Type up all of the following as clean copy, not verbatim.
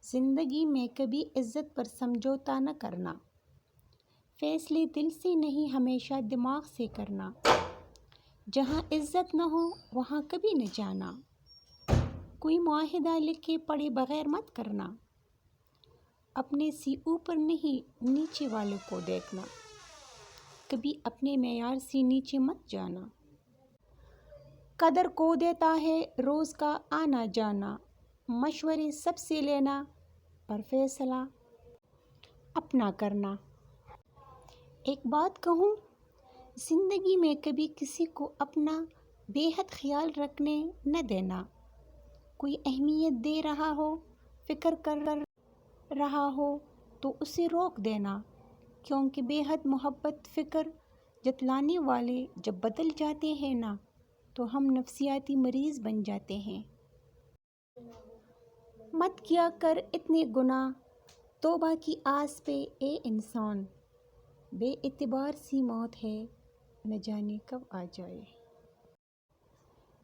زندگی میں کبھی عزت پر سمجھوتا نہ کرنا، فیصلے دل سے نہیں ہمیشہ دماغ سے کرنا، جہاں عزت نہ ہو وہاں کبھی نہ جانا، کوئی معاہدہ لکھے پڑھے بغیر مت کرنا، اپنے سے اوپر نہیں نیچے والوں کو دیکھنا، کبھی اپنے معیار سے نیچے مت جانا، قدر کو دیتا ہے روز کا آنا جانا، مشورے سب سے لینا پر فیصلہ اپنا کرنا۔ ایک بات کہوں، زندگی میں کبھی کسی کو اپنا بے حد خیال رکھنے نہ دینا، کوئی اہمیت دے رہا ہو، فکر کر رہا ہو تو اسے روک دینا، کیونکہ بے حد محبت فکر جتلانے والے جب بدل جاتے ہیں نا تو ہم نفسیاتی مریض بن جاتے ہیں۔ مت کیا کر اتنے گناہ توبہ کی آس پہ اے انسان، بے اعتبار سی موت ہے نہ جانے کب آ جائے۔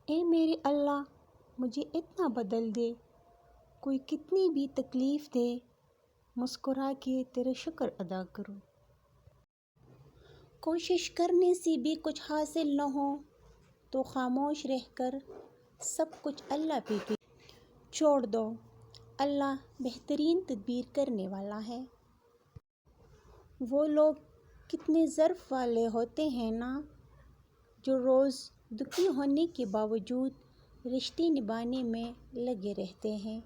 اے میرے اللہ مجھے اتنا بدل دے، کوئی کتنی بھی تکلیف دے مسکرا کے تیرا شکر ادا کروں۔ کوشش کرنے سے بھی کچھ حاصل نہ ہو تو خاموش رہ کر سب کچھ اللہ پہ چھوڑ دو، اللہ بہترین تدبیر کرنے والا ہے۔ وہ لوگ کتنے ظرف والے ہوتے ہیں نا، جو روز دکھی ہونے کے باوجود رشتے نبھانے میں لگے رہتے ہیں۔